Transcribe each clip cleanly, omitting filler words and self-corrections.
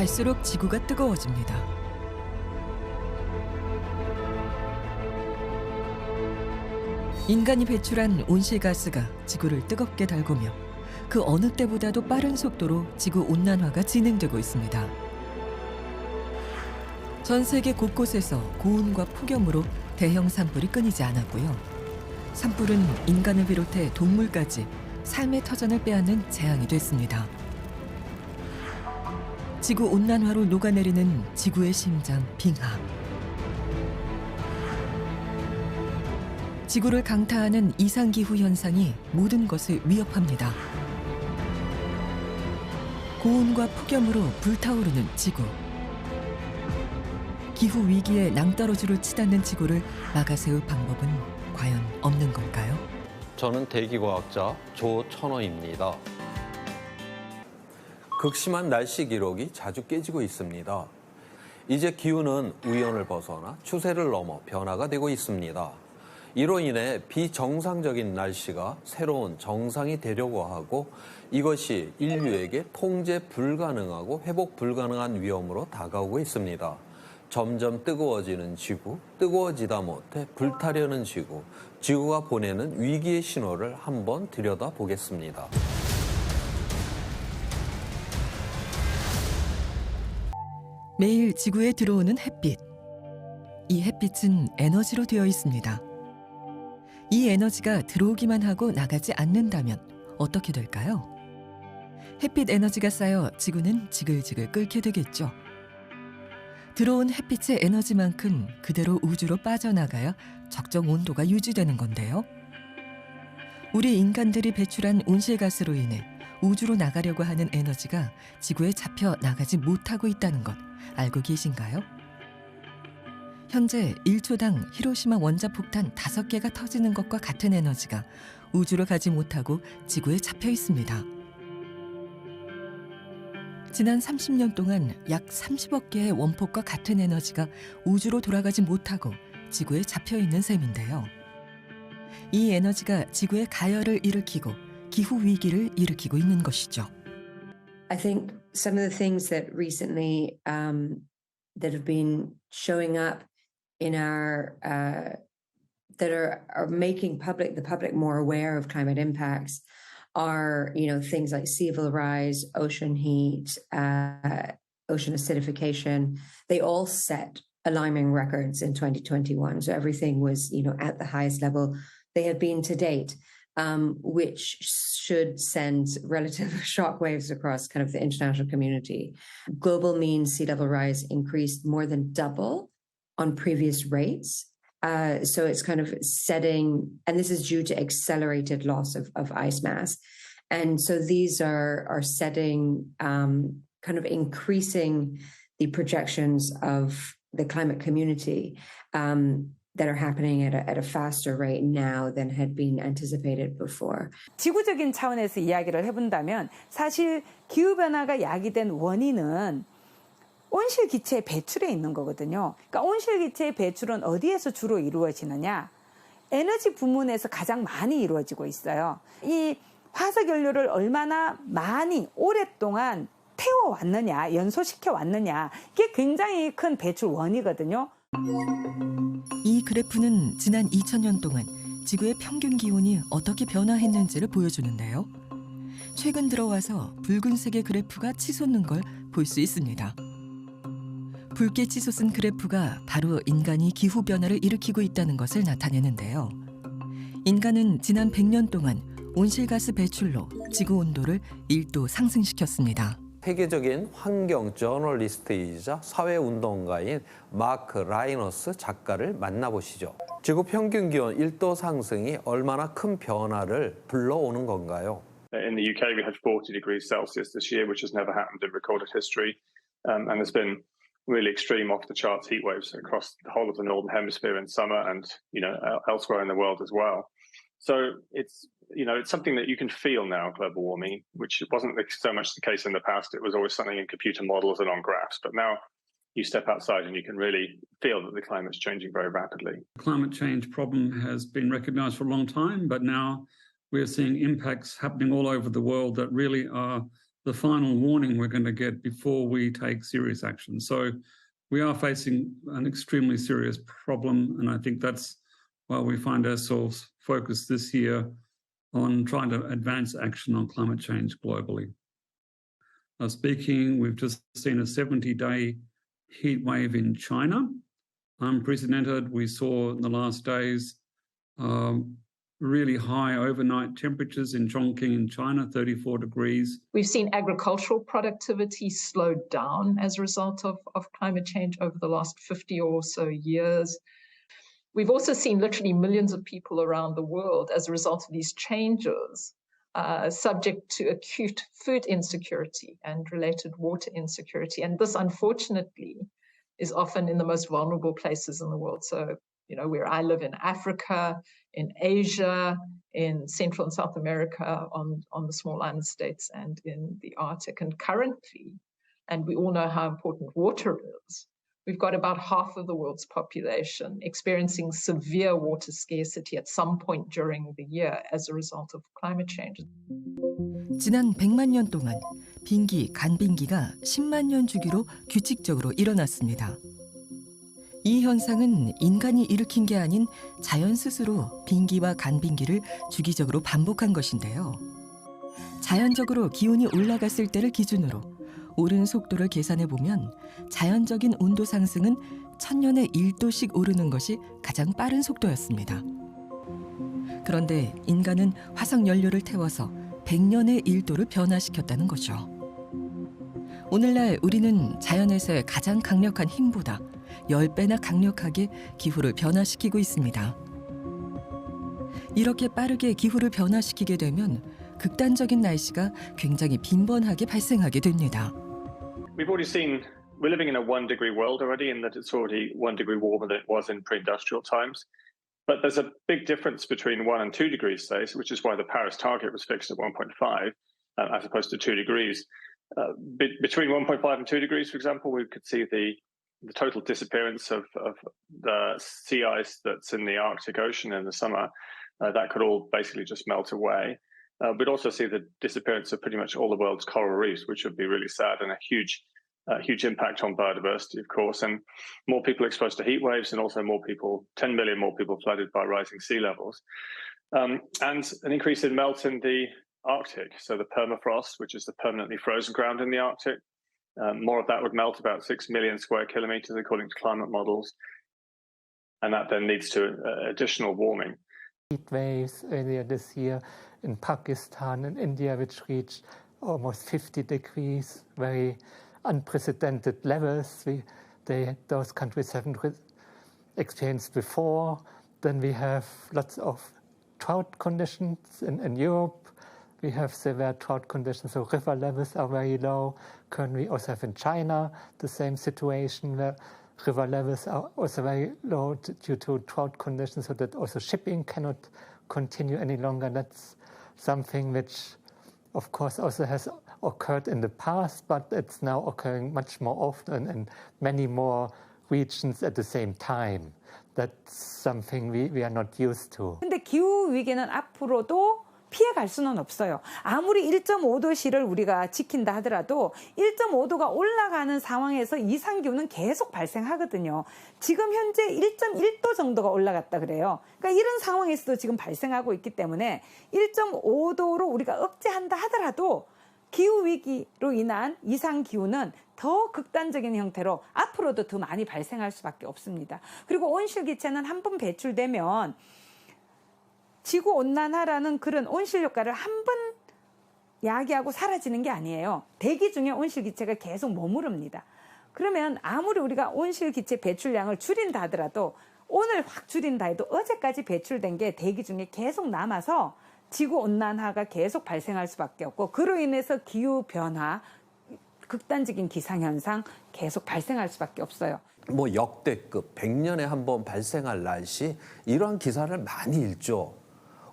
갈수록 지구가 뜨거워집니다. 인간이 배출한 온실가스가 지구를 뜨겁게 달구며 그 어느 때보다도 빠른 속도로 지구 온난화가 진행되고 있습니다. 전 세계 곳곳에서 고온과 폭염으로 대형 산불이 끊이지 않았고요. 산불은 인간을 비롯해 동물까지 삶의 터전을 빼앗는 재앙이 됐습니다. 지구 온난화로 녹아내리는 지구의 심장 빙하. 지구를 강타하는 이상기후 현상이 모든 것을 위협합니다. 고온과 폭염으로 불타오르는 지구. 기후 위기에 낭떠러지로 치닫는 지구를 막아세울 방법은 과연 없는 걸까요? 저는 대기과학자 조천호입니다. 극심한 날씨 기록이 자주 깨지고 있습니다. 이제 기후는 우연을 벗어나 추세를 넘어 변화가 되고 있습니다. 이로 인해 비정상적인 날씨가 새로운 정상이 되려고 하고 이것이 인류에게 통제 불가능하고 회복 불가능한 위험으로 다가오고 있습니다. 점점 뜨거워지는 지구, 뜨거워지다 못해 불타려는 지구, 지구가 보내는 위기의 신호를 한번 들여다보겠습니다. 매일 지구에 들어오는 햇빛. 이 햇빛은 에너지로 되어 있습니다. 이 에너지가 들어오기만 하고 나가지 않는다면 어떻게 될까요? 햇빛 에너지가 쌓여 지구는 지글지글 끓게 되겠죠. 들어온 햇빛의 에너지만큼 그대로 우주로 빠져나가야 적정 온도가 유지되는 건데요. 우리 인간들이 배출한 온실가스로 인해 우주로 나가려고 하는 에너지가 지구에 잡혀 나가지 못하고 있다는 것 알고 계신가요? 현재 1초당 히로시마 원자폭탄 5개가 터지는 것과 같은 에너지가 우주로 가지 못하고 지구에 잡혀 있습니다. 지난 30년 동안 약 30억 개의 원폭과 같은 에너지가 우주로 돌아가지 못하고 지구에 잡혀 있는 셈인데요. 이 에너지가 지구의 가열을 일으키고 기후 위기를 일으키고 있는 것이죠. I think some of the things that recently that have been showing up in our that are making the public more aware of climate impacts are, things like sea level rise, ocean heat, ocean acidification. They all set alarming records in 2021. So everything was, at the highest level they have been to date, which should send relative shockwaves across kind of the international community. Global mean sea level rise increased more than double on previous rates. So it's kind of setting, and this is due to accelerated loss of ice mass. And so these are setting, kind of increasing the projections of the climate community that are happening at a faster rate now than had been anticipated before. 지구적인 차원에서 이야기를 해본다면 사실 기후변화가 야기된 원인은 온실기체 배출에 있는 거거든요. 그러니까 온실기체의 배출은 어디에서 주로 이루어지느냐? 에너지 부문에서 가장 많이 이루어지고 있어요. 이 화석연료를 얼마나 많이 오랫동안 태워왔느냐, 연소시켜왔느냐, 이게 굉장히 큰 배출 원이거든요. 이 그래프는 지난 2000년 동안 지구의 평균 기온이 어떻게 변화했는지를 보여주는데요. 최근 들어와서 붉은색의 그래프가 치솟는 걸 볼 수 있습니다. 붉게 치솟은 그래프가 바로 인간이 기후변화를 일으키고 있다는 것을 나타내는데요. 인간은 지난 100년 동안 온실가스 배출로 지구 온도를 1도 상승시켰습니다. 세계적인 환경 저널리스트이자 사회운동가인 마크 라이너스 작가를 만나보시죠. 지구 평균 기온 1도 상승이 얼마나 큰 변화를 불러오는 건가요? In the UK, we had 40 degrees Celsius this year, which has never happened in recorded history. And there's been really extreme off-the-charts heat waves across the whole of the Northern Hemisphere in summer and, elsewhere in the world as well. So it's something that you can feel now, global warming, which wasn't so much the case in the past. It was always something in computer models and on graphs. But now you step outside and you can really feel that the climate's changing very rapidly. The climate change problem has been recognized for a long time, but now we're seeing impacts happening all over the world that really are the final warning we're going to get before we take serious action. So we are facing an extremely serious problem, and I think that's why we find ourselves focused this year on trying to advance action on climate change globally. We've just seen a 70-day heat wave in China, unprecedented. We saw in the last days really high overnight temperatures in Chongqing in China, 34 degrees. We've seen agricultural productivity slow down as a result of climate change over the last 50 or so years. We've also seen literally millions of people around the world as a result of these changes subject to acute food insecurity and related water insecurity. And this, unfortunately, is often in the most vulnerable places in the world. So, you know, where I live in Africa, in Asia, in Central and South America, on the small island states, and in the Arctic. And currently, and we all know how important water is, we've got about half of the world's population experiencing severe water scarcity at some point during the year as a result of climate change. 지난 100만 년 동안 빙기, 간빙기가 10만 년 주기로 규칙적으로 일어났습니다. 이 현상은 인간이 일으킨 게 아닌 자연 스스로 빙기와 간빙기를 주기적으로 반복한 것인데요. 자연적으로 기온이 올라갔을 때를 기준으로 오른 속도를 계산해 보면 자연적인 온도 상승은 1000년에 1도씩 오르는 것이 가장 빠른 속도였습니다. 그런데 인간은 화석 연료를 태워서 100년에 1도를 변화시켰다는 거죠. 오늘날 우리는 자연에서의 가장 강력한 힘보다 10배나 강력하게 기후를 변화시키고 있습니다. 이렇게 빠르게 기후를 변화시키게 되면 극단적인 날씨가 굉장히 빈번하게 발생하게 됩니다. We've already seen we're living in a 1 degree world already, in that it's already 1 degree warmer than it was in pre-industrial times. But there's a big difference between 1 and 2 degrees, say, which is why the Paris target was fixed at 1.5 as opposed to 2 degrees. Between 1.5 and 2 degrees, for example, we could see the total disappearance of the sea ice that's in the Arctic Ocean in the summer. That could all basically just melt away. We'd also see the disappearance of pretty much all the world's coral reefs, which would be really sad and a huge impact on biodiversity, of course, and more people exposed to heat waves, and also 10 million more people flooded by rising sea levels, and an increase in melt in the Arctic. So the permafrost, which is the permanently frozen ground in the Arctic, more of that would melt, about 6 million square kilometers, according to climate models, and that then leads to additional warming. Heat waves earlier this year in Pakistan and India, which reached almost 50 degrees, very unprecedented levels those countries haven't experienced before. Then we have lots of drought conditions in Europe. We have severe drought conditions, so river levels are very low. Currently, we also have in China the same situation where river levels are also very low due to drought conditions, so that also shipping cannot continue any longer. That's something which, of course, also has occurred in the past, but it's now occurring much more often in many more regions at the same time. That's something we are not used to. 근데 기후 위기는 앞으로도 피해갈 수는 없어요. 아무리 1.5도씨를 우리가 지킨다 하더라도 1.5도가 올라가는 상황에서 이상기후는 계속 발생하거든요. 지금 현재 1.1도 정도가 올라갔다 그래요. 그러니까 이런 상황에서도 지금 발생하고 있기 때문에 1.5도로 우리가 억제한다 하더라도 기후위기로 인한 이상기후는 더 극단적인 형태로 앞으로도 더 많이 발생할 수밖에 없습니다. 그리고 온실기체는 한 번 배출되면 지구온난화라는 그런 온실효과를 한 번 야기하고 사라지는 게 아니에요. 대기 중에 온실기체가 계속 머무릅니다. 그러면 아무리 우리가 온실기체 배출량을 줄인다 하더라도 오늘 확 줄인다 해도 어제까지 배출된 게 대기 중에 계속 남아서 지구온난화가 계속 발생할 수밖에 없고, 그로 인해서 기후변화, 극단적인 기상현상 계속 발생할 수밖에 없어요. 뭐 역대급 100년에 한 번 발생할 날씨, 이러한 기사를 많이 읽죠.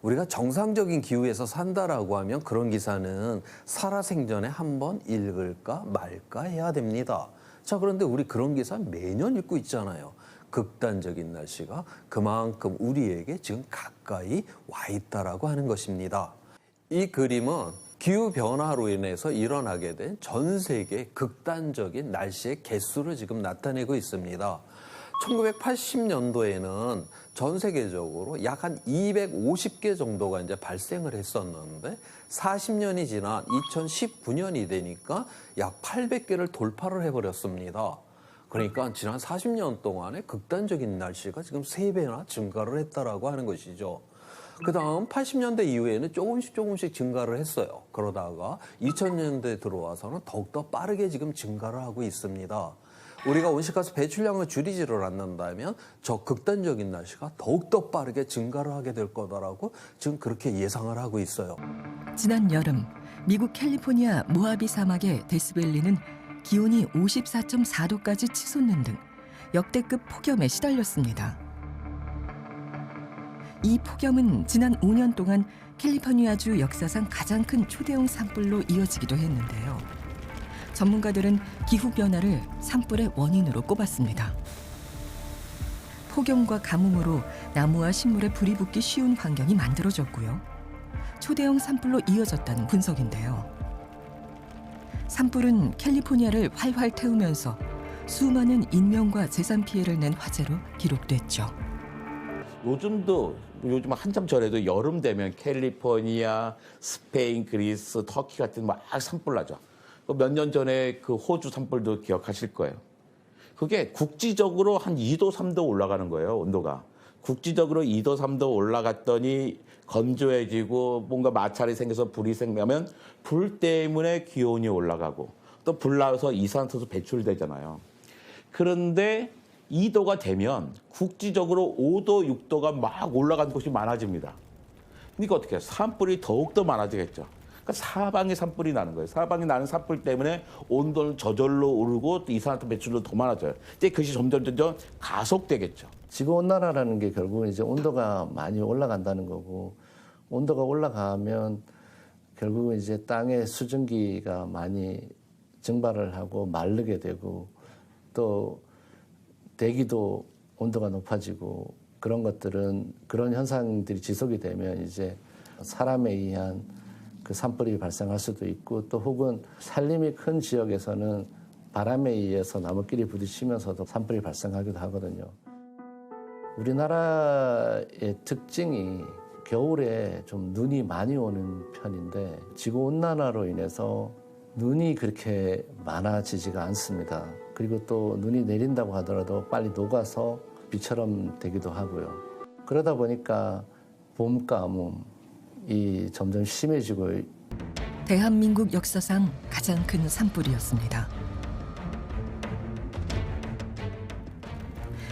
우리가 정상적인 기후에서 산다라고 하면 그런 기사는 살아생전에 한 번 읽을까 말까 해야 됩니다. 자, 그런데 우리 그런 기사 매년 읽고 있잖아요. 극단적인 날씨가 그만큼 우리에게 지금 가까이 와 있다라고 하는 것입니다. 이 그림은 기후 변화로 인해서 일어나게 된 전 세계 극단적인 날씨의 개수를 지금 나타내고 있습니다. 1980년도에는 전 세계적으로 약 한 250개 정도가 이제 발생을 했었는데 40년이 지난 2019년이 되니까 약 800개를 돌파를 해버렸습니다. 그러니까 지난 40년 동안에 극단적인 날씨가 지금 3배나 증가를 했다라고 하는 것이죠. 그 다음 80년대 이후에는 조금씩 증가를 했어요. 그러다가 2000년대 들어와서는 더욱더 빠르게 지금 증가를 하고 있습니다. 우리가 온실가스 배출량을 줄이지를 않는다면 저 극단적인 날씨가 더욱더 빠르게 증가를 하게 될 거다라고 지금 그렇게 예상을 하고 있어요. 지난 여름 미국 캘리포니아 모하비 사막의 데스밸리는 기온이 54.4도까지 치솟는 등 역대급 폭염에 시달렸습니다. 이 폭염은 지난 5년 동안 캘리포니아주 역사상 가장 큰 초대형 산불로 이어지기도 했는데요. 전문가들은 기후변화를 산불의 원인으로 꼽았습니다. 폭염과 가뭄으로 나무와 식물에 불이 붙기 쉬운 환경이 만들어졌고요. 초대형 산불로 이어졌다는 분석인데요. 산불은 캘리포니아를 활활 태우면서 수많은 인명과 재산 피해를 낸 화재로 기록됐죠. 요즘 한참 전에도 여름 되면 캘리포니아, 스페인, 그리스, 터키 같은 막 산불 나죠. 몇 년 전에 그 호주 산불도 기억하실 거예요. 그게 국지적으로 한 2도, 3도 올라가는 거예요, 온도가. 국지적으로 2도, 3도 올라갔더니 건조해지고 뭔가 마찰이 생겨서 불이 생기면 불 때문에 기온이 올라가고 또 불 나서 이산화탄소 배출되잖아요. 그런데 2도가 되면 국지적으로 5도, 6도가 막 올라가는 곳이 많아집니다. 그러니까 어떻게 해요? 산불이 더욱더 많아지겠죠. 그러니까 사방에 산불이 나는 거예요. 사방에 나는 산불 때문에 온도는 저절로 오르고 또 이산화탄소 배출도 더 많아져요. 이제 그것이 점점 가속되겠죠. 지구온난화라는 게 결국은 이제 온도가 많이 올라간다는 거고, 온도가 올라가면 결국은 이제 땅의 수증기가 많이 증발을 하고 마르게 되고, 또 대기도 온도가 높아지고, 그런 것들은, 그런 현상들이 지속이 되면 이제 사람에 의한 그 산불이 발생할 수도 있고, 또 혹은 산림이 큰 지역에서는 바람에 의해서 나무끼리 부딪히면서도 산불이 발생하기도 하거든요. 우리나라의 특징이 겨울에 좀 눈이 많이 오는 편인데, 지구온난화로 인해서 눈이 그렇게 많아지지가 않습니다. 그리고 또 눈이 내린다고 하더라도 빨리 녹아서 비처럼 되기도 하고요. 그러다 보니까 봄 가뭄이 점점 심해지고. 대한민국 역사상 가장 큰 산불이었습니다.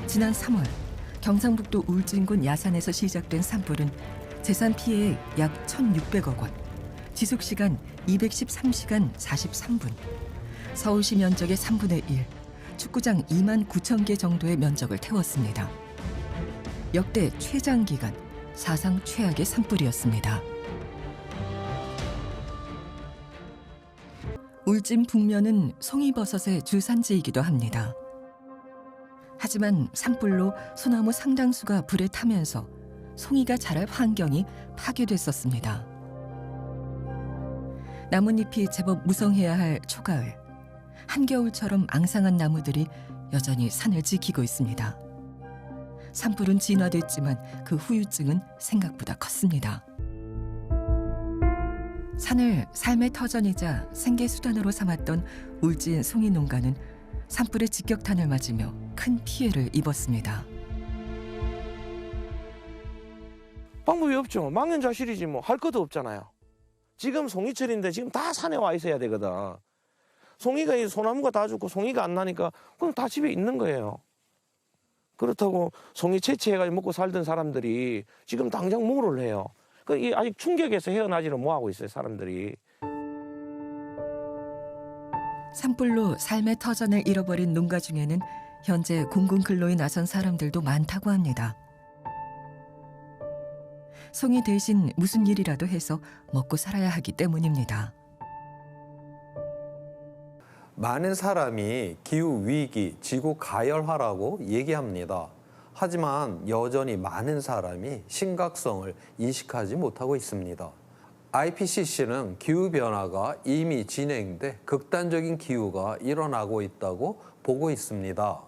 지난 3월 경상북도 울진군 야산에서 시작된 산불은 재산 피해액 약 1,600억 원, 지속시간 213시간 43분, 서울시 면적의 3분의 1, 축구장 2만 9천 개 정도의 면적을 태웠습니다. 역대 최장기간, 사상 최악의 산불이었습니다. 울진 북면은 송이버섯의 주산지이기도 합니다. 하지만 산불로 소나무 상당수가 불에 타면서 송이가 자랄 환경이 파괴됐었습니다. 나뭇잎이 제법 무성해야 할 초가을, 한겨울처럼 앙상한 나무들이 여전히 산을 지키고 있습니다. 산불은 진화됐지만 그 후유증은 생각보다 컸습니다. 산을 삶의 터전이자 생계수단으로 삼았던 울진 송이 농가는 산불의 직격탄을 맞으며 큰 피해를 입었습니다. 방법이 없죠. 망연자실이지 뭐. 할 것도 없잖아요. 지금 송이철인데 지금 다 산에 와 있어야 되거든. 송이가 이 소나무가 다 죽고 송이가 안 나니까 그럼 다 집에 있는 거예요. 그렇다고 송이 채취해가지고 먹고 살던 사람들이 지금 당장 뭐를 해요. 이 아직 충격에서 헤어나지를 못하고 있어요, 사람들이. 산불로 삶의 터전을 잃어버린 농가 중에는 현재 공군 근로에 나선 사람들도 많다고 합니다. 송이 대신 무슨 일이라도 해서 먹고 살아야 하기 때문입니다. 많은 사람이 기후위기, 지구가열화라고 얘기합니다. 하지만 여전히 많은 사람이 심각성을 인식하지 못하고 있습니다. IPCC는 기후변화가 이미 진행돼 극단적인 기후가 일어나고 있다고 보고 있습니다.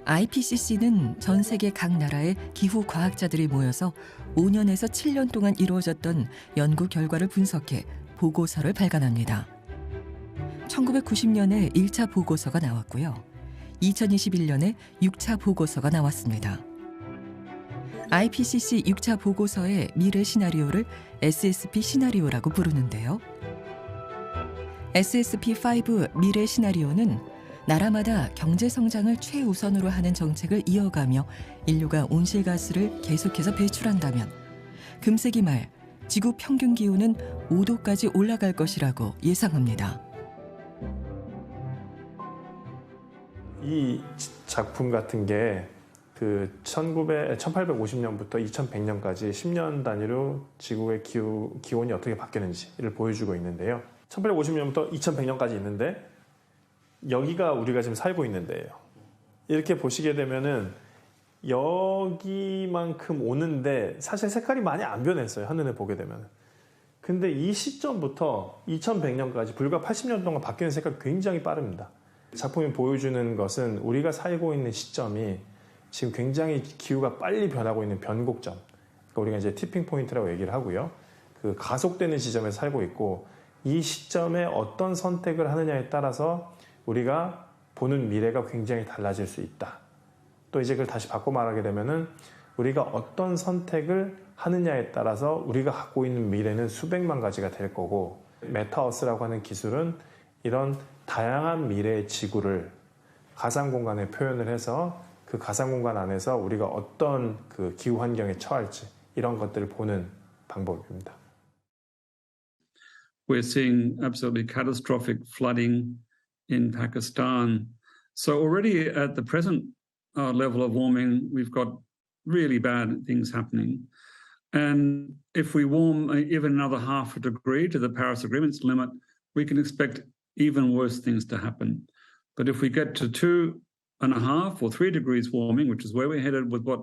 IPCC는 전 세계 각 나라의 기후 과학자들이 모여서 5년에서 7년 동안 이루어졌던 연구 결과를 분석해 보고서를 발간합니다. 1990년에 1차 보고서가 나왔고요. 2021년에 6차 보고서가 나왔습니다. IPCC 6차 보고서의 미래 시나리오를 SSP 시나리오라고 부르는데요. SSP5 미래 시나리오는 나라마다 경제 성장을 최우선으로 하는 정책을 이어가며 인류가 온실가스를 계속해서 배출한다면 금세기 말 지구 평균 기온은 5도까지 올라갈 것이라고 예상합니다. 이 작품 같은 게 그 1850년부터 2100년까지 10년 단위로 지구의 기온이 어떻게 바뀌는지를 보여주고 있는데요. 1850년부터 2100년까지 있는데 여기가 우리가 지금 살고 있는 데예요. 이렇게 보시게 되면은 여기만큼 오는데 사실 색깔이 많이 안 변했어요. 한눈에 보게 되면. 근데 이 시점부터 2100년까지 불과 80년 동안 바뀌는 색깔이 굉장히 빠릅니다. 작품이 보여주는 것은 우리가 살고 있는 시점이 지금 굉장히 기후가 빨리 변하고 있는 변곡점. 그러니까 우리가 이제 티핑 포인트라고 얘기를 하고요. 그 가속되는 지점에서 살고 있고 이 시점에 어떤 선택을 하느냐에 따라서 우리가 보는 미래가 굉장히 달라질 수 있다. 또 이제 그걸 다시 바꿔 말하게 되면은 우리가 어떤 선택을 하느냐에 따라서 우리가 갖고 있는 미래는 수백만 가지가 될 거고 메타버스라고 하는 기술은 이런 다양한 미래의 지구를 가상 공간에 표현을 해서 그 가상 공간 안에서 우리가 어떤 그 기후 환경에 처할지 이런 것들을 보는 방법입니다. We're seeing absolutely catastrophic flooding in Pakistan. So already at the present level of warming, we've got really bad things happening. And if we warm even another 0.5 degree to the Paris Agreement's limit, we can expect even worse things to happen. But if we get to 2.5 or 3 degrees warming, which is where we're headed with what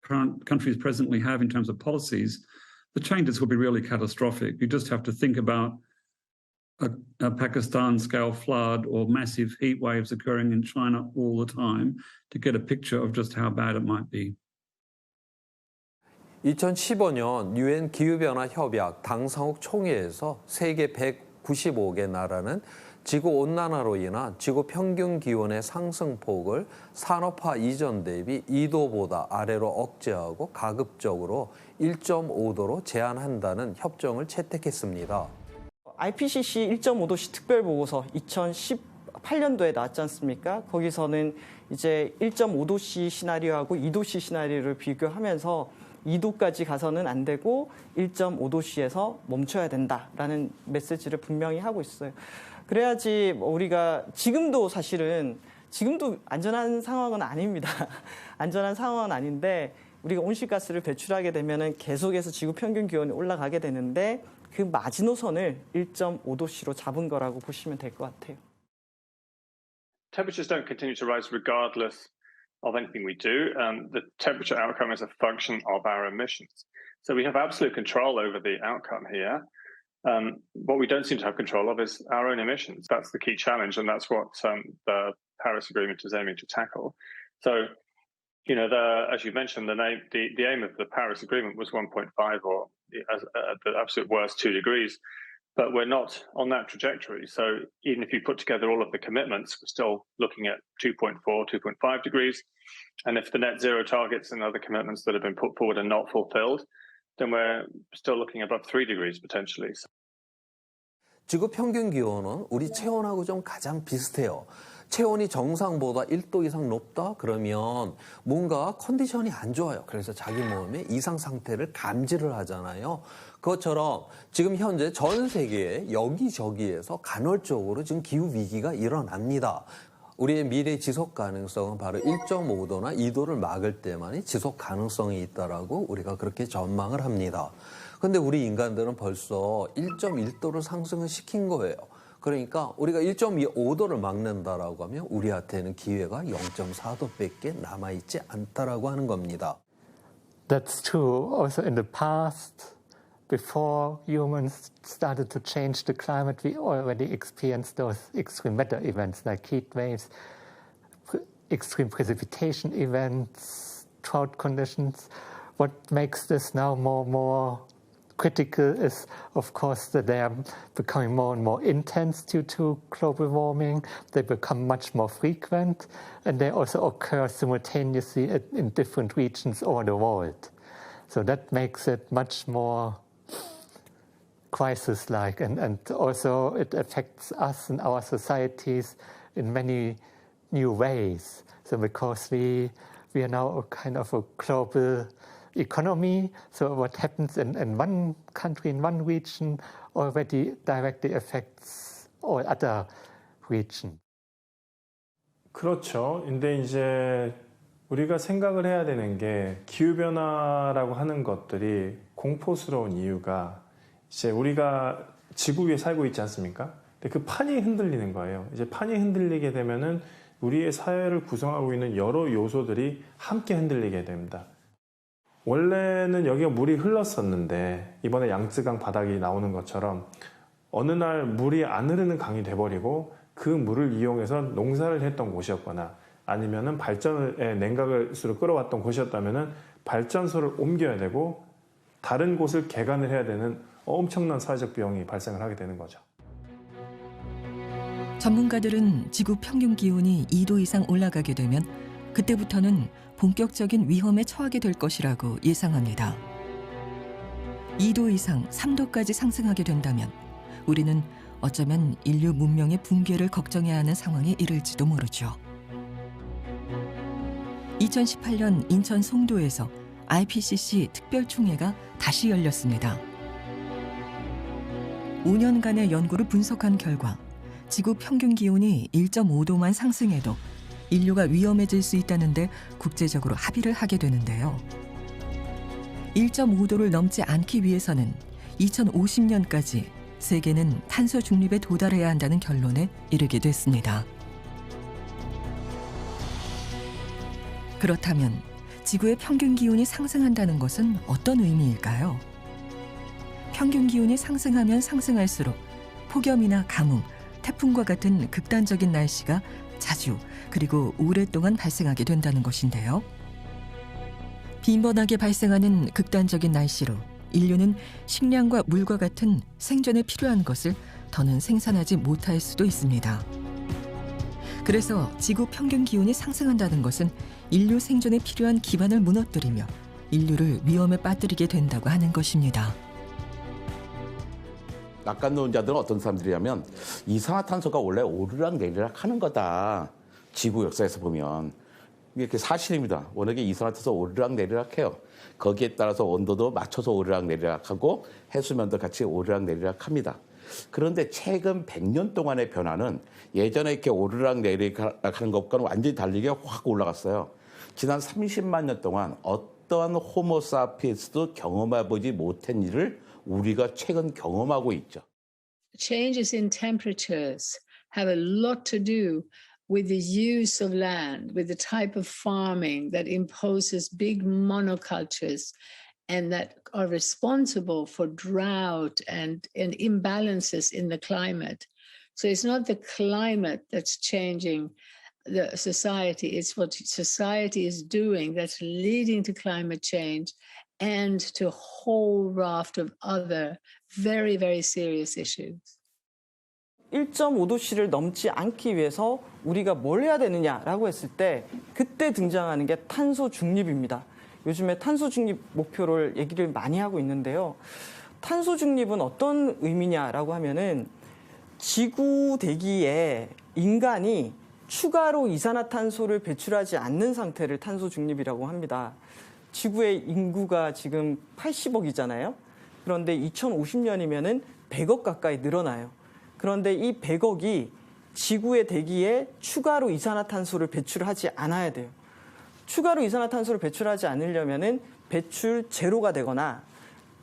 current countries presently have in terms of policies, the changes will be really catastrophic. You just have to think about a Pakistan-scale flood or massive heat waves occurring in China all the time to get a picture of just how bad it might be. 2015년 유엔 기후변화 협약 당사국 총회에서 세계 195개 나라는 지구온난화로 인한 지구 평균 기온의 상승폭을 산업화 이전 대비 2도보다 아래로 억제하고 가급적으로 1.5도로 제한한다는 협정을 채택했습니다. IPCC 1.5도씨 특별보고서 2018년도에 나왔지 않습니까? 거기서는 이제 1.5도씨 시나리오하고 2도씨 시나리오를 비교하면서 2도까지 가서는 안 되고 1.5도씨에서 멈춰야 된다라는 메시지를 분명히 하고 있어요. 그래야지 우리가 지금도 사실은 지금도 안전한 상황은 아닙니다. 안전한 상황은 아닌데 우리가 온실가스를 배출하게 되면은 계속해서 지구 평균 기온이 올라가게 되는데 그 마지노선을 1.5도씨로 잡은 거라고 보시면 될 것 같아요. Temperatures don't continue to rise regardless of anything we do. The temperature outcome is a function of our emissions. So we have absolute control over the outcome here. What we don't seem to have control of is our own emissions. That's the key challenge, and that's what the Paris Agreement is aiming to tackle. So, you know, as you mentioned, the aim of the Paris Agreement was 1.5 or at the absolute worst 2 degrees. But we're not on that trajectory. So even if you put together all of the commitments, we're still looking at 2.4, 2.5 degrees. And if the net zero targets and other commitments that have been put forward are not fulfilled, then we're still looking above 3 degrees potentially. 지구 평균 기온은 우리 체온하고 좀 가장 비슷해요. 체온이 정상보다 1도 이상 높다? 그러면 뭔가 컨디션이 안 좋아요. 그래서 자기 몸에 이상 상태를 감지를 하잖아요. 그것처럼 지금 현재 전 세계에 여기저기에서 간헐적으로 지금 기후 위기가 일어납니다. 우리의 미래 지속 가능성은 바로 1.5도나 2도를 막을 때만이 지속 가능성이 있다라고 우리가 그렇게 전망을 합니다. 근데 우리 인간들은 벌써 1.1도를 상승을 시킨 거예요. 그러니까 우리가 1.5도를 막는다라고 하면 우리한테는 기회가 0.4도밖에 남아있지 않다라고 하는 겁니다. That's true also in the past. Before humans started to change the climate, we already experienced those extreme weather events like heat waves, extreme precipitation events, drought conditions. What makes this now more critical is, of course, that they are becoming more and more intense due to global warming. They become much more frequent, and they also occur simultaneously in different regions all over the world. So that makes it much more crisis-like, and also it affects us and our societies in many new ways. So because we are now a kind of a global economy, so what happens in one country, in one region, already directly affects all other regions. 그렇죠. 근데 이제 우리가 생각을 해야 되는 게 기후변화라고 하는 것들이 공포스러운 이유가 이제 우리가 지구 위에 살고 있지 않습니까? 근데 그 판이 흔들리는 거예요. 이제 판이 흔들리게 되면은 우리의 사회를 구성하고 있는 여러 요소들이 함께 흔들리게 됩니다. 원래는 여기가 물이 흘렀었는데 이번에 양쯔강 바닥이 나오는 것처럼 어느 날 물이 안 흐르는 강이 돼버리고 그 물을 이용해서 농사를 했던 곳이었거나 아니면은 발전의 냉각을 수로 끌어왔던 곳이었다면은 발전소를 옮겨야 되고 다른 곳을 개간을 해야 되는 엄청난 사회적 비용이 발생을 하게 되는 거죠. 전문가들은 지구 평균 기온이 2도 이상 올라가게 되면 그때부터는 본격적인 위험에 처하게 될 것이라고 예상합니다. 2도 이상 3도까지 상승하게 된다면 우리는 어쩌면 인류 문명의 붕괴를 걱정해야 하는 상황에 이를지도 모르죠. 2018년 인천 송도에서 IPCC 특별총회가 다시 열렸습니다. 5년간의 연구를 분석한 결과 지구 평균 기온이 1.5도만 상승해도 인류가 위험해질 수 있다는데 국제적으로 합의를 하게 되는데요. 1.5도를 넘지 않기 위해서는 2050년까지 세계는 탄소 중립에 도달해야 한다는 결론에 이르게 됐습니다. 그렇다면 지구의 평균 기온이 상승한다는 것은 어떤 의미일까요? 평균 기온이 상승하면 상승할수록 폭염이나 가뭄, 태풍과 같은 극단적인 날씨가 자주 그리고 오랫동안 발생하게 된다는 것인데요. 빈번하게 발생하는 극단적인 날씨로 인류는 식량과 물과 같은 생존에 필요한 것을 더는 생산하지 못할 수도 있습니다. 그래서 지구 평균 기온이 상승한다는 것은 인류 생존에 필요한 기반을 무너뜨리며 인류를 위험에 빠뜨리게 된다고 하는 것입니다. 낙관론자들은 어떤 사람들이냐면 이산화탄소가 원래 오르락 내리락 하는 거다. 지구 역사에서 보면. 이게 사실입니다. 워낙에 이산화탄소 오르락 내리락 해요. 거기에 따라서 온도도 맞춰서 오르락 내리락 하고 해수면도 같이 오르락 내리락 합니다. 그런데 최근 100년 동안의 변화는 예전에 이렇게 오르락 내리락 하는 것과는 완전히 다르게 확 올라갔어요. 지난 30만 년 동안 어떠한 호모사피엔스도 경험해보지 못한 일을 우리가 최근 경험하고 있죠. Changes in temperatures have a lot to do with the use of land, with the type of farming that imposes big monocultures and that are responsible for drought and imbalances in the climate. So it's not the climate that's changing the society, it's what society is doing that's leading to climate change and to a whole raft of other very, very serious issues. 1.5도씨를 넘지 않기 위해서 우리가 뭘 해야 되느냐라고 했을 때 그때 등장하는 게 탄소 중립입니다. 요즘에 탄소 중립 목표를 얘기를 많이 하고 있는데요. 탄소 중립은 어떤 의미냐라고 하면은 지구 대기에 인간이 추가로 이산화탄소를 배출하지 않는 상태를 탄소 중립이라고 합니다. 지구의 인구가 지금 80억이잖아요. 그런데 2050년이면은 100억 가까이 늘어나요. 그런데 이 100억이 지구의 대기에 추가로 이산화탄소를 배출하지 않아야 돼요. 추가로 이산화탄소를 배출하지 않으려면은 배출 제로가 되거나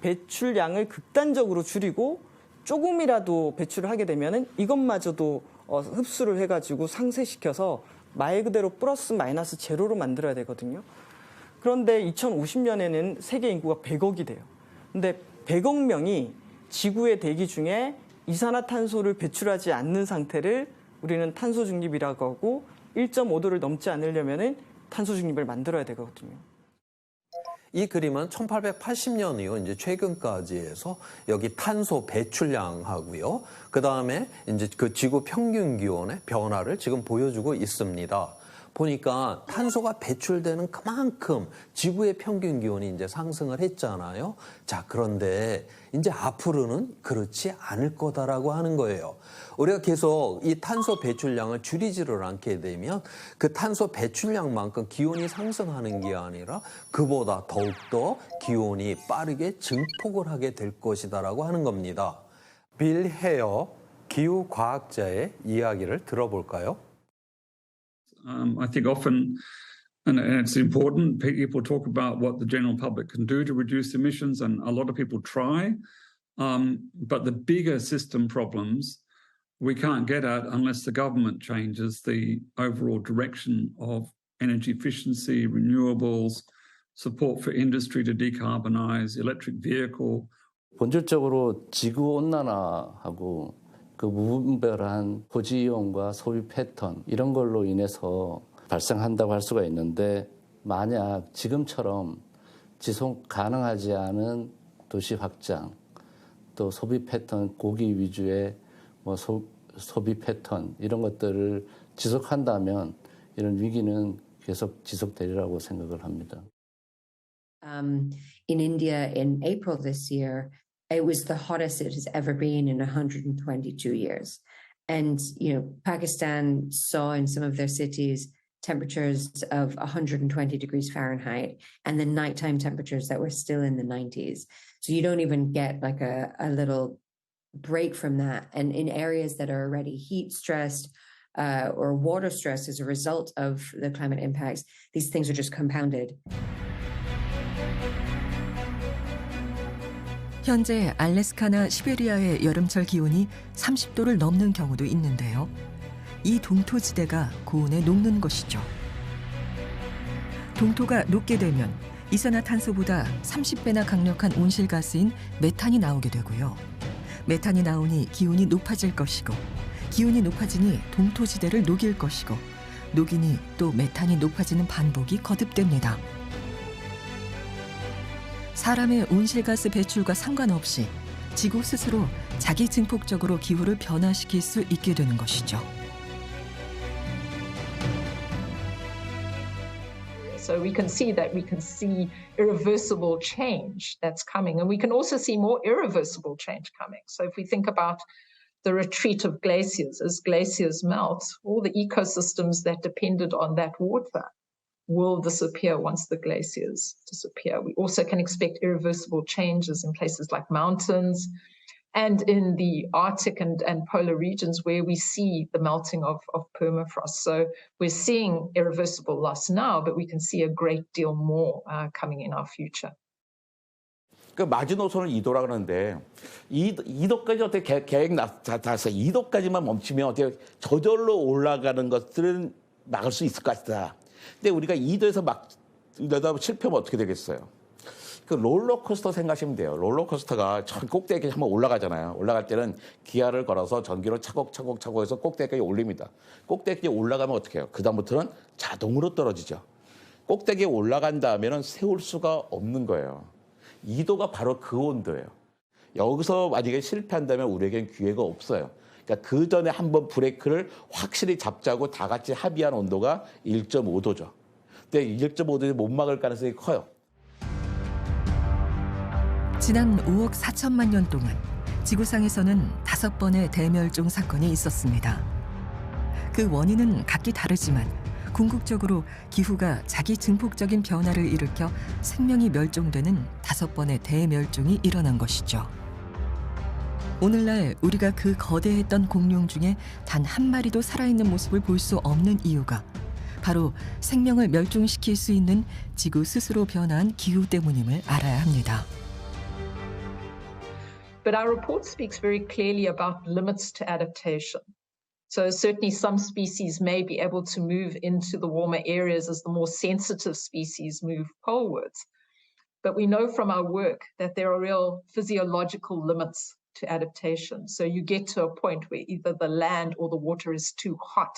배출량을 극단적으로 줄이고 조금이라도 배출을 하게 되면은 이것마저도 흡수를 해가지고 상쇄시켜서 말 그대로 플러스 마이너스 제로로 만들어야 되거든요. 그런데 2050년에는 세계 인구가 100억이 돼요. 근데 100억 명이 지구의 대기 중에 이산화탄소를 배출하지 않는 상태를 우리는 탄소 중립이라고 하고 1.5도를 넘지 않으려면은 탄소 중립을 만들어야 되거든요. 이 그림은 1880년 이후 이제 최근까지 해서 여기 탄소 배출량하고요. 그 다음에 이제 그 지구 평균 기온의 변화를 지금 보여주고 있습니다. 보니까 탄소가 배출되는 그만큼 지구의 평균 기온이 이제 상승을 했잖아요. 자, 그런데 이제 앞으로는 그렇지 않을 거다라고 하는 거예요. 우리가 계속 이 탄소 배출량을 줄이지를 않게 되면 그 탄소 배출량만큼 기온이 상승하는 게 아니라 그보다 더욱더 기온이 빠르게 증폭을 하게 될 것이다라고 하는 겁니다. 빌 헤어 기후과학자의 이야기를 들어볼까요? I think often, and it's important, people talk about what the general public can do to reduce emissions, and a lot of people try. But the bigger system problems we can't get at unless the government changes the overall direction of energy efficiency, renewables, support for industry to decarbonize, electric vehicle. 본질적으로 지구 온난화하고 그 무분별한 토지 이용과 소비 패턴 이런 걸로 인해서 발생한다고 할 수가 있는데 만약 지금처럼 지속 가능하지 않은 도시 확장 또 소비 패턴 고기 위주의 소비 패턴 이런 것들을 지속한다면 이런 위기는 계속 지속되리라고 생각을 합니다. In India in April this year, it was the hottest it has ever been in 122 years. And, you know, Pakistan saw in some of their cities temperatures of 120 degrees Fahrenheit and the nighttime temperatures that were still in the 90s. So you don't even get like a little break from that. And in areas that are already heat stressed or water stressed as a result of the climate impacts, these things are just compounded. 현재 알래스카나 시베리아의 여름철 기온이 30도를 넘는 경우도 있는데요. 이 동토지대가 고온에 녹는 것이죠. 동토가 녹게 되면 이산화탄소보다 30배나 강력한 온실가스인 메탄이 나오게 되고요. 메탄이 나오니 기온이 높아질 것이고, 기온이 높아지니 동토지대를 녹일 것이고, 녹이니 또 메탄이 높아지는 반복이 거듭됩니다. 사람의 온실가스 배출과 상관없이 지구 스스로 자기 증폭적으로 기후를 변화시킬 수 있게 되는 것이죠. So we can see irreversible change that's coming, and we can also see more irreversible change coming. So if we think about the retreat of glaciers, as glaciers melt, all the ecosystems that depended on that water will disappear once the glaciers disappear. We also can expect irreversible changes in places like mountains and in the Arctic and polar regions where we see the melting of permafrost. So we're seeing irreversible loss now, but we can see a great deal more coming in our future. 그 마지노선을 2도라 그러는데 2도까지 어떻게 계획 나서 2도까지만 멈추면 어떻게 저절로 올라가는 것들은 막을 수 있을 것 같다. 근데 우리가 2도에서 막 내다 실패하면 어떻게 되겠어요? 그 롤러코스터 생각하시면 돼요. 롤러코스터가 저 꼭대기에 한번 올라가잖아요. 올라갈 때는 기아를 걸어서 전기로 차곡차곡 해서 꼭대기에 올립니다. 꼭대기에 올라가면 어떻게 해요? 그다음부터는 자동으로 떨어지죠. 꼭대기에 올라간 다음에는 세울 수가 없는 거예요. 2도가 바로 그 온도예요. 여기서 만약에 실패한다면 우리에겐 기회가 없어요. 그러니까 그 전에 한번 브레이크를 확실히 잡자고 다 같이 합의한 온도가 1.5도죠. 근데 1.5도에 못 막을 가능성이 커요. 지난 5억 4천만 년 동안 지구상에서는 5번의 대멸종 사건이 있었습니다. 그 원인은 각기 다르지만 궁극적으로 기후가 자기 증폭적인 변화를 일으켜 생명이 멸종되는 5번의 대멸종이 일어난 것이죠. 오늘날 우리가 그 거대했던 공룡 중에 단 한 마리도 살아있는 모습을 볼 수 없는 이유가 바로 생명을 멸종시킬 수 있는 지구 스스로 변화한 기후 때문임을 알아야 합니다. But our report speaks very clearly about limits to adaptation. So certainly some species may be able to move into the warmer areas as the more sensitive species move polewards. But we know from our work that there are real physiological limits to adaptation. So you get to a point where either the land or the water is too hot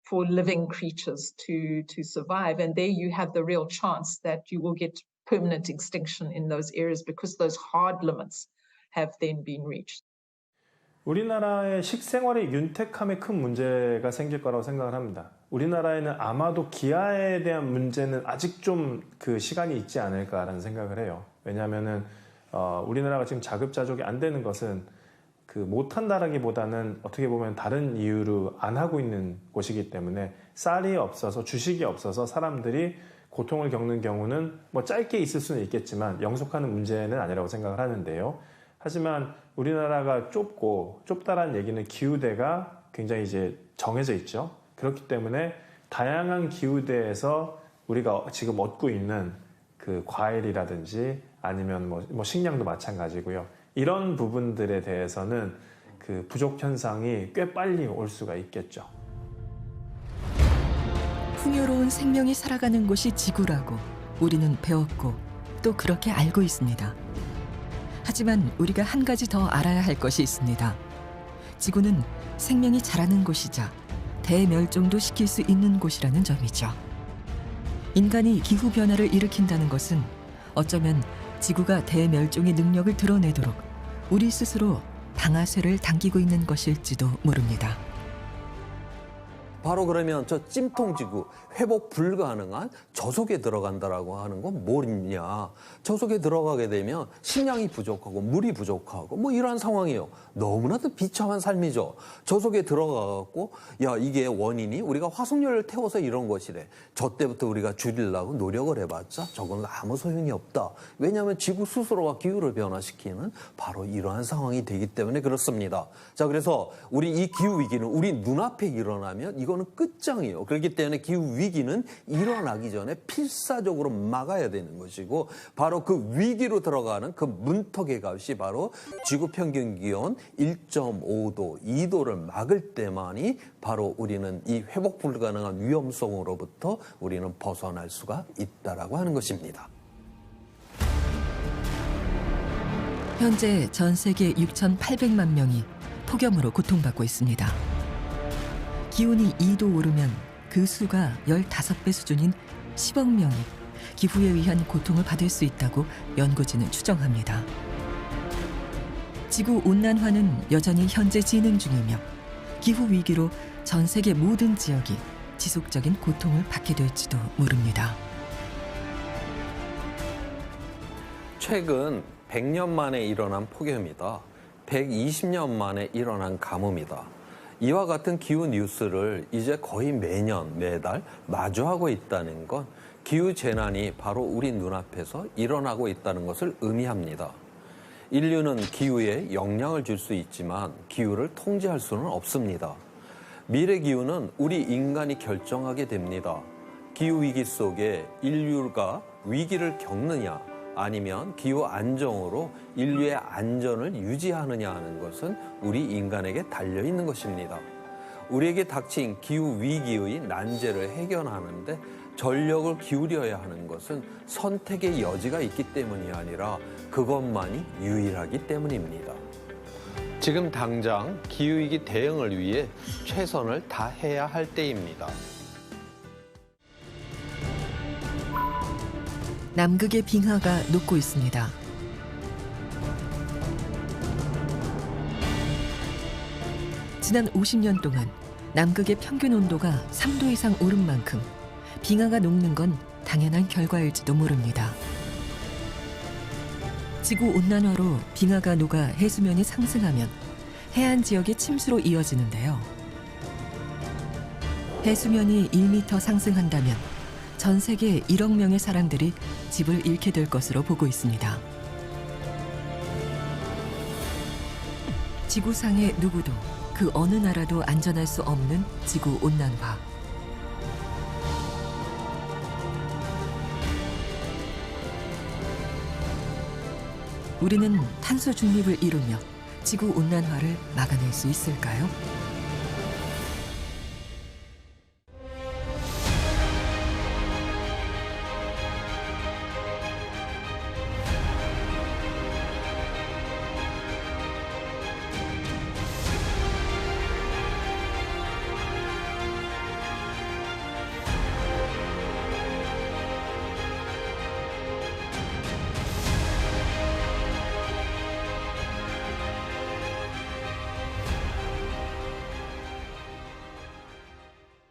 for living creatures to survive. And there you have the real chance that you will get permanent extinction in those areas because those hard limits have then been reached. 우리나라의 식생활의 윤택함에 큰 문제가 생길 거라고 생각을 합니다. 우리나라에는 아마도 기아에 대한 문제는 아직 좀 그 시간이 있지 않을까라는 생각을 해요. 왜냐하면은 우리나라가 지금 자급자족이 안 되는 것은 그 못한다라기보다는 어떻게 보면 다른 이유로 안 하고 있는 곳이기 때문에 쌀이 없어서 주식이 없어서 사람들이 고통을 겪는 경우는 뭐 짧게 있을 수는 있겠지만 영속하는 문제는 아니라고 생각을 하는데요. 하지만 우리나라가 좁다라는 얘기는 기후대가 굉장히 이제 정해져 있죠. 그렇기 때문에 다양한 기후대에서 우리가 지금 얻고 있는 그 과일이라든지 아니면 뭐 식량도 마찬가지고요. 이런 부분들에 대해서는 그 부족 현상이 꽤 빨리 올 수가 있겠죠. 풍요로운 생명이 살아가는 곳이 지구라고 우리는 배웠고 또 그렇게 알고 있습니다. 하지만 우리가 한 가지 더 알아야 할 것이 있습니다. 지구는 생명이 자라는 곳이자 대멸종도 시킬 수 있는 곳이라는 점이죠. 인간이 기후변화를 일으킨다는 것은 어쩌면 지구가 대멸종의 능력을 드러내도록 우리 스스로 방아쇠를 당기고 있는 것일지도 모릅니다. 바로 그러면 저 찜통지구 회복 불가능한 저속에 들어간다라고 하는 건 뭐냐? 저속에 들어가게 되면 식량이 부족하고 물이 부족하고 뭐 이러한 상황이에요. 너무나도 비참한 삶이죠. 저속에 들어가갖고 야 이게 원인이 우리가 화석연료를 태워서 이런 것이래. 저 때부터 우리가 줄이려고 노력을 해봤자 저건 아무 소용이 없다. 왜냐하면 지구 스스로가 기후를 변화시키는 바로 이러한 상황이 되기 때문에 그렇습니다. 자 그래서 우리 이 기후 위기는 우리 눈앞에 일어나면 이거는 끝장이에요. 그렇기 때문에 기후 위기는 일어나기 전에 필사적으로 막아야 되는 것이고 바로 그 위기로 들어가는 그 문턱의 값이 바로 지구 평균 기온 1.5도, 2도를 막을 때만이 바로 우리는 이 회복 불가능한 위험성으로부터 우리는 벗어날 수가 있다라고 하는 것입니다. 현재 전 세계 6,800만 명이 폭염으로 고통받고 있습니다. 기온이 2도 오르면 그 수가 15배 수준인 10억 명이 기후에 의한 고통을 받을 수 있다고 연구진은 추정합니다. 지구온난화는 여전히 현재 진행 중이며 기후 위기로 전 세계 모든 지역이 지속적인 고통을 받게 될지도 모릅니다. 최근 100년 만에 일어난 폭염이다. 120년 만에 일어난 가뭄이다. 이와 같은 기후 뉴스를 이제 거의 매년, 매달 마주하고 있다는 건 기후 재난이 바로 우리 눈앞에서 일어나고 있다는 것을 의미합니다. 인류는 기후에 영향을 줄 수 있지만 기후를 통제할 수는 없습니다. 미래 기후는 우리 인간이 결정하게 됩니다. 기후 위기 속에 인류가 위기를 겪느냐 아니면 기후 안정으로 인류의 안전을 유지하느냐 하는 것은 우리 인간에게 달려있는 것입니다. 우리에게 닥친 기후 위기의 난제를 해결하는데 전력을 기울여야 하는 것은 선택의 여지가 있기 때문이 아니라 그것만이 유일하기 때문입니다. 지금 당장 기후위기 대응을 위해 최선을 다해야 할 때입니다. 남극의 빙하가 녹고 있습니다. 지난 50년 동안 남극의 평균 온도가 3도 이상 오른 만큼 빙하가 녹는 건 당연한 결과일지도 모릅니다. 지구온난화로 빙하가 녹아 해수면이 상승하면 해안 지역의 침수로 이어지는데요. 해수면이 1m 상승한다면 전 세계 1억 명의 사람들이 집을 잃게 될 것으로 보고 있습니다. 지구상의 누구도 그 어느 나라도 안전할 수 없는 지구온난화. 우리는 탄소 중립을 이루며 지구온난화를 막아낼 수 있을까요?